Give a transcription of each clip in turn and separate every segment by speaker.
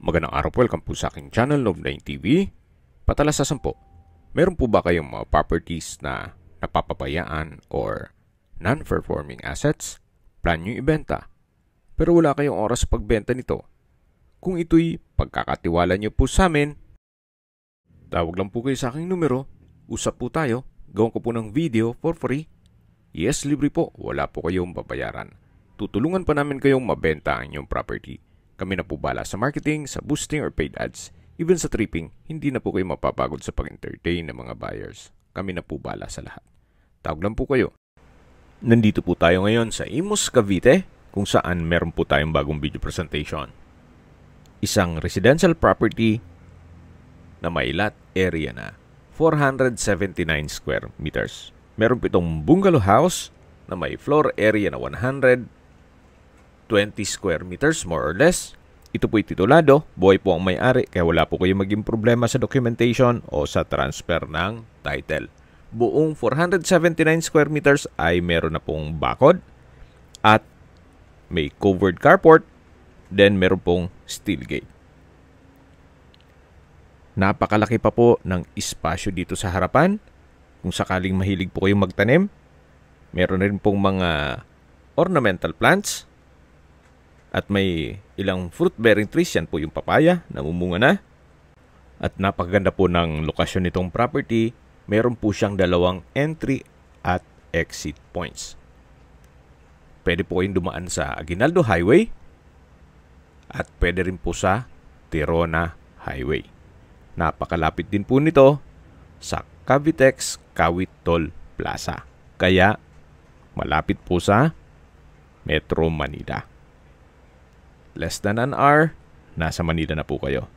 Speaker 1: Magandang araw po, welcome po sa aking channel, Love9 TV. Patalasasan po, meron po ba kayong mga properties na napapabayaan or non-performing assets? Plan nyo ibenta, pero wala kayong oras sa pagbenta nito. Kung ito'y pagkakatiwala nyo po sa amin, tawag lang po kayo sa aking numero, usap po tayo, gawin ko po ng video for free. Yes, libre po, wala po kayong babayaran. Tutulungan pa namin kayong mabenta ang inyong property. Kami na po bala sa marketing, sa boosting or paid ads. Even sa tripping, hindi na po kayo mapapagod sa pag-entertain ng mga buyers. Kami na po bala sa lahat. Tawag lang po kayo. Nandito po tayo ngayon sa Imus, Cavite, kung saan meron po tayong bagong video presentation. Isang residential property na may lot area na 479 square meters. Meron po itong bungalow house na may floor area na 120 square meters more or less. Ito po'y titulado, buhay po ang may-ari, kaya wala po kayo maging problema sa documentation o sa transfer ng title. Buong 479 square meters ay meron na pong bakod at may covered carport, then meron pong steel gate. Napakalaki pa po ng espasyo dito sa harapan. Kung sakaling mahilig po kayong magtanim, meron rin pong mga ornamental plants at may ilang fruit-bearing trees. Yan po yung papaya, namumunga na. At napakaganda po ng lokasyon nitong property. Meron po siyang dalawang entry at exit points. Pwede po kayong dumaan sa Aguinaldo Highway at pwede rin po sa Tirona Highway. Napakalapit din po nito sa Cavitex Kawit Toll Plaza. Kaya malapit po sa Metro Manila. Less than an hour, nasa Manila na po kayo.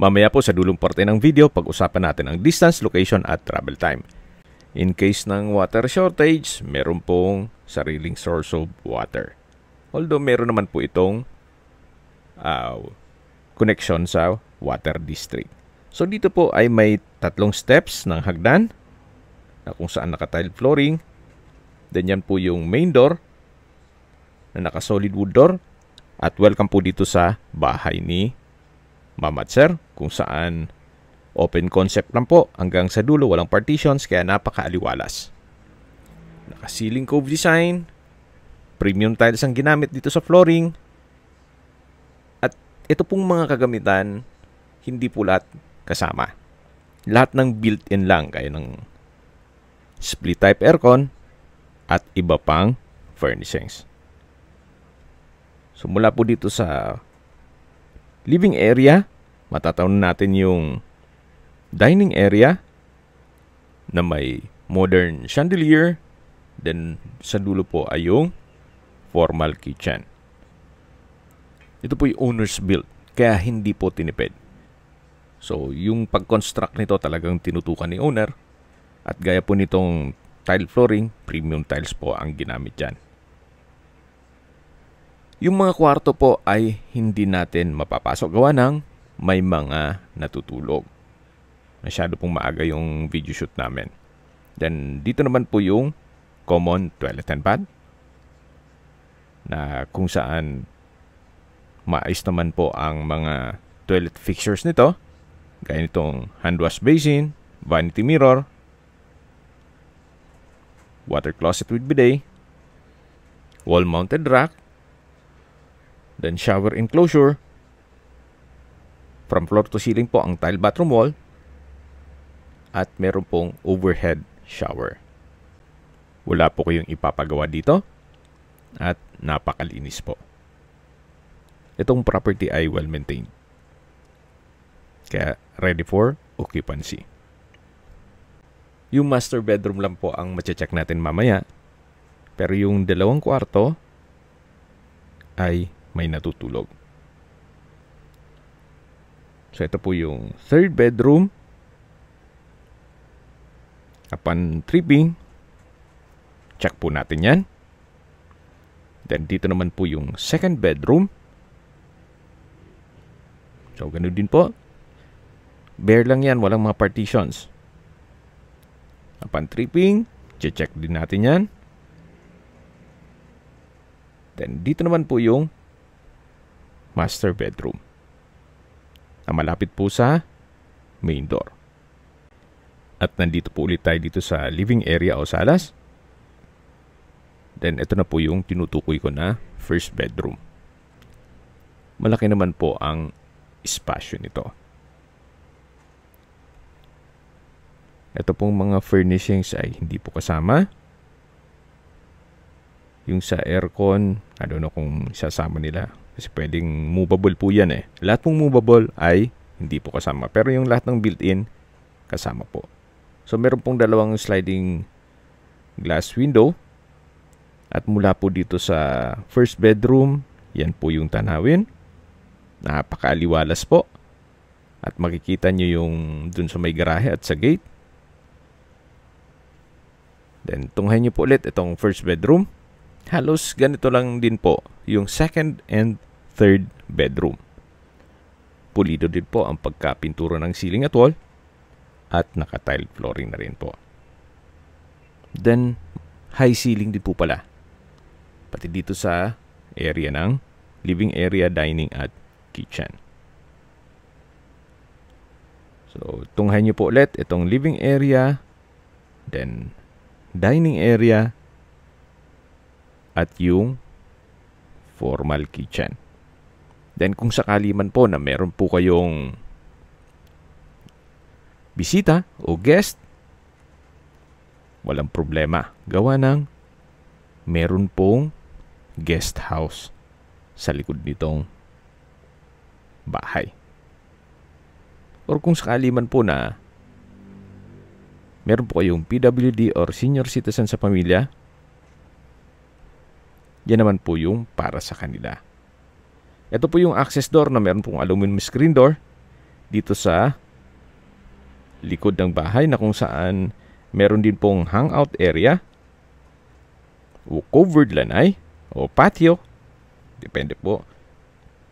Speaker 1: Mamaya po sa dulong parte ng video, pag-usapan natin ang distance, location at travel time. In case ng water shortage, meron pong sariling source of water. Although meron naman po itong connection sa water district. So dito po ay may 3 steps ng hagdan na kung saan naka-tile flooring. Then yan po yung main door na naka-solid wood door. At welcome po dito sa bahay ni Ma'am at Sir, kung saan open concept lang po hanggang sa dulo, walang partitions, kaya napakaaliwalas. Naka-ceiling cove design, premium tiles ang ginamit dito sa flooring. At ito pong mga kagamitan, hindi po lahat kasama. Lahat ng built-in lang, kaya ng split type aircon at iba pang furnishings. So mula po dito sa living area, matatawag natin yung dining area na may modern chandelier. Then sa dulo po ay yung formal kitchen. Ito po yung owner's built, kaya hindi po tinipid. So yung pag-construct nito talagang tinutukan ni owner. At gaya po nitong tile flooring, premium tiles po ang ginamit dyan. Yung mga kwarto po ay hindi natin mapapasok gawa ng may mga natutulog. Masyado pong maaga yung video shoot namin. Then dito naman po yung common toilet and bath na kung saan maayos naman po ang mga toilet fixtures nito. Gaya nitong hand wash basin, vanity mirror, water closet with bidet, wall mounted rack, then shower enclosure. From floor to ceiling po ang tile bathroom wall. At meron pong overhead shower. Wala po kayong ipapagawa dito. At napakalinis po. Itong property ay well maintained. Kaya ready for occupancy. Yung master bedroom lang po ang mache-check natin mamaya. Pero yung dalawang kwarto ay may natutulog. So ito po yung third bedroom. Upon tripping, check po natin yan. Then dito naman po yung second bedroom. So ganun din po. Bare lang yan, walang mga partitions. Upon tripping, check din natin yan. Then dito naman po yung master bedroom. na malapit po sa main door. At nandito po ulit tayo dito sa living area o salas. Then ito na po yung tinutukoy ko na first bedroom. Malaki naman po ang espasyo nito. Ito pong mga furnishings ay hindi po kasama. Yung sa aircon, I don't know kung isasama nila. Kasi pwedeng movable po yan eh. Lahat pong movable ay hindi po kasama. Pero yung lahat ng built-in, kasama po. So meron pong dalawang sliding glass window. At mula po dito sa first bedroom, yan po yung tanawin. Napakaaliwalas po. At makikita nyo yung dun sa may garahe at sa gate. Then tunghayin nyo po ulit itong first bedroom. Halos ganito lang din po yung second and third bedroom. Pulido din po ang pagkapintura ng ceiling at wall. At naka-tile flooring na rin po. Then high ceiling din po pala. Pati dito sa area ng living area, dining at kitchen. So tunghayin nyo po ulit itong living area. Then dining area at yung formal kitchen. Then kung sakali man po na meron po kayong bisita o guest, walang problema. Gawa ng meron pong guest house sa likod nitong bahay. Or kung sakali man po na meron po kayong PWD or senior citizen sa pamilya, yan naman po yung para sa kanila. Ito po yung access door na meron pong aluminum screen door dito sa likod ng bahay na kung saan meron din pong hangout area o covered lanay o patio. Depende po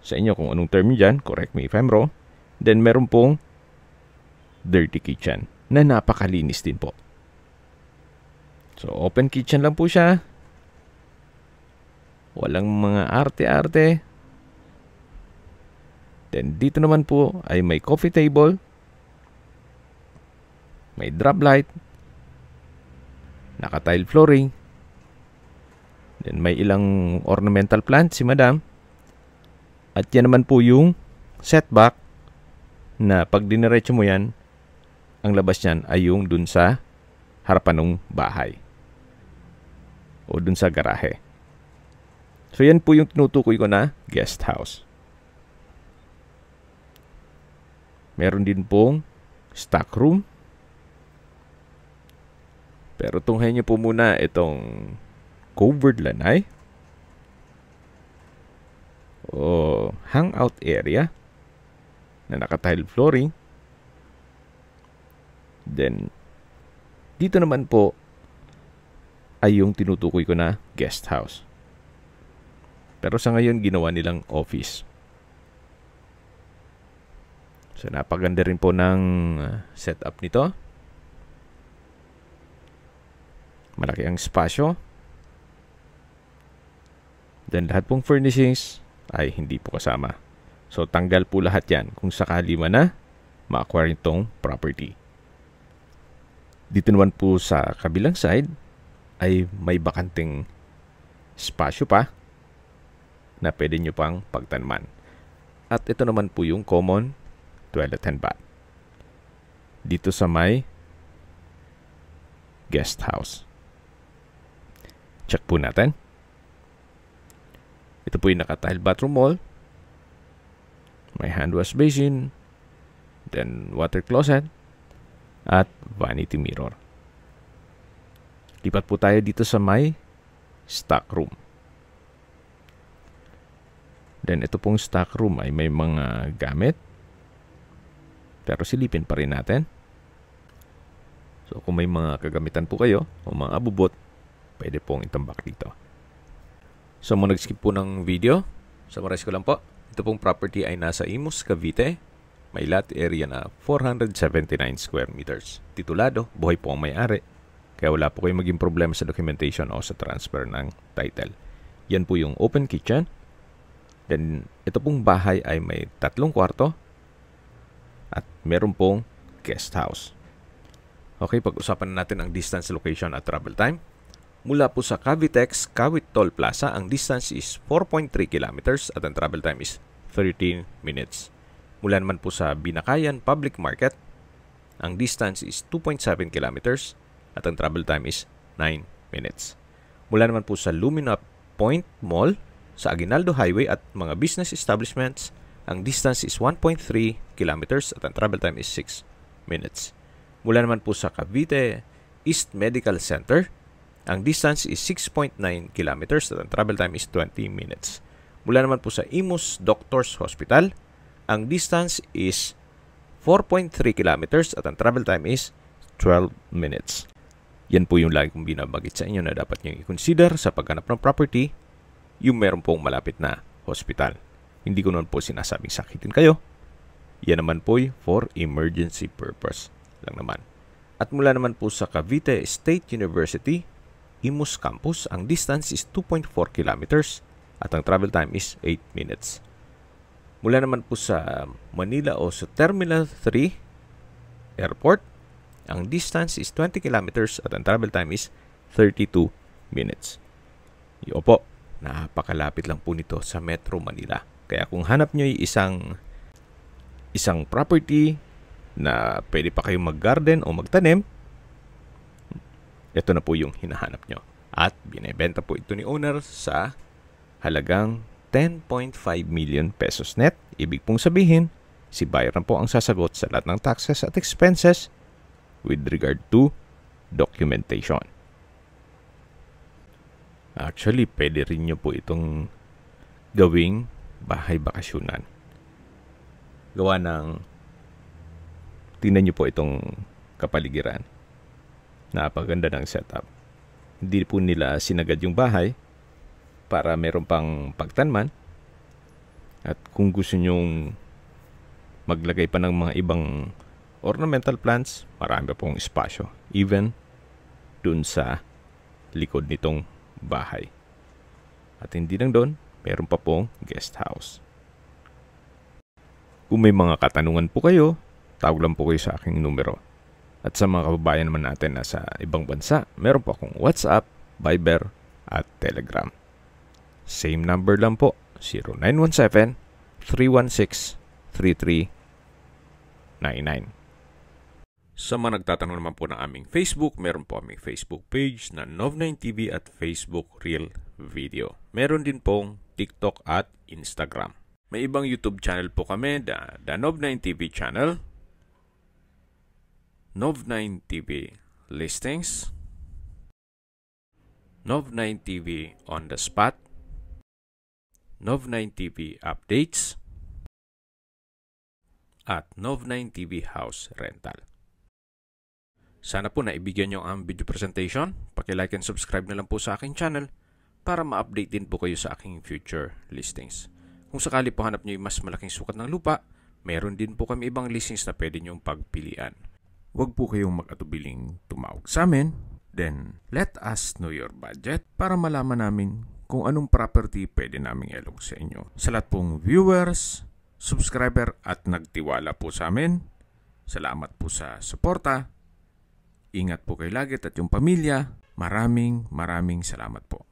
Speaker 1: sa inyo kung anong term dyan. Correct me if I'm wrong. Then meron pong dirty kitchen na napakalinis din po. So, open kitchen lang po siya. Walang mga arte-arte. Then, dito naman po ay may coffee table. May drop light. Naka-tile flooring. Then, may ilang ornamental plant si madam. At yan naman po yung setback na pag diniretso mo yan, ang labas niyan ay yung dun sa harapan ng bahay o dun sa garahe. So yan po yung tinutukoy ko na guest house. Meron din pong stock room. Pero tunghayin niyo po muna itong covered lanay o hangout area na naka-tile flooring. Then, dito naman po ay yung tinutukoy ko na guest house. Pero sa ngayon, ginawa nilang office. So, napaganda rin po ng setup nito. Malaki ang espasyo. Then, lahat pong furnishings ay hindi po kasama. So, tanggal po lahat yan kung sakali man na ma-acquire itong property. Dito naman po sa kabilang side ay may bakanting espasyo pa na pwede nyo pang pagtanaman. At ito naman po yung common toilet and bath. Dito sa may guest house. Check po natin. Ito po yung naka-tile bathroom wall. May hand wash basin. Then water closet. At vanity mirror. Lipat po tayo dito sa may stock room. Then ito pong stock room ay may mga gamit. Pero silipin pa rin natin. So kung may mga kagamitan po kayo o mga abubot, pwede pong itambak dito. So muna nag-skip po ng video, summarize ko lang po. Ito pong property ay nasa Imus, Cavite. May lot area na 479 square meters. Titulado, buhay po ang may-ari. Kaya wala po kayong maging problema sa documentation o sa transfer ng title. Yan po yung open kitchen. Then, ito pong bahay ay may 3 kwarto, meron pong guest house. Okay, pag-usapan natin ang distance, location at travel time. Mula po sa Cavitex, Kawit Toll Plaza, ang distance is 4.3 kilometers at ang travel time is 13 minutes. Mula naman po sa Binakayan Public Market, ang distance is 2.7 kilometers at ang travel time is 9 minutes. Mula naman po sa Lumina Point Mall, sa Aguinaldo Highway at mga business establishments, ang distance is 1.3 kilometers at ang travel time is 6 minutes. Mula naman po sa Cavite East Medical Center, ang distance is 6.9 kilometers at ang travel time is 20 minutes. Mula naman po sa Imus Doctors Hospital, ang distance is 4.3 kilometers at ang travel time is 12 minutes. Yan po yung lagi kong binabagit sa inyo na dapat nyo i-consider sa paghanap ng property, yung meron pong malapit na hospital. Hindi ko naman po sinasabing sakitin kayo. Yan naman po for emergency purpose lang naman. At mula naman po sa Cavite State University, Imus Campus, ang distance is 2.4 kilometers at ang travel time is 8 minutes. Mula naman po sa Manila o sa Terminal 3 Airport, ang distance is 20 kilometers at ang travel time is 32 minutes. Opo, napakalapit lang po nito sa Metro Manila. Kaya kung hanap nyo isang property na pwede pa kayong mag-garden o magtanim, ito na po yung hinahanap nyo. At binibenta po ito ni owner sa halagang 10.5 million pesos net. Ibig pong sabihin, si buyer na po ang sasagot sa lahat ng taxes at expenses with regard to documentation. Actually, pwede rin nyo po itong gawing bahay bakasyonan. Gawa ng, tingnan nyo po itong kapaligiran. Napaganda ng setup. Hindi po nila sinagad yung bahay para meron pang pagtanman. At kung gusto nyong maglagay pa ng mga ibang ornamental plants, marami pong espasyo. Even dun sa likod nitong bahay. At hindi lang doon, meron pa pong guest house. Kung may mga katanungan po kayo, tawag lang po kayo sa aking numero. At sa mga kababayan naman natin na sa ibang bansa, meron po akong WhatsApp, Viber, at Telegram. Same number lang po, 0917-316-3399. Sa mga nagtatanong naman po ng aming Facebook, meron po aming Facebook page na Nov9TV at Facebook Real Video. Meron din pong TikTok at Instagram. May ibang YouTube channel po kami, the Nov9TV channel, Nov9TV Listings, Nov9TV On The Spot, Nov9TV Updates, at Nov9TV House Rental. Sana po naibigyan nyo ang video presentation. Paki-like and subscribe na lang po sa aking channel para ma-update din po kayo sa aking future listings. Kung sakali po hanap nyo yung mas malaking sukat ng lupa, meron din po kami ibang listings na pwede nyong pagpilian. Huwag po kayong mag-atubiling tumawag sa amin. Then, let us know your budget para malaman namin kung anong property pwede naming ilog sa inyo. Sa lahat pong viewers, subscriber at nagtiwala po sa amin, salamat po sa suporta. Ingat po kayo lagi at yung pamilya. Maraming salamat po.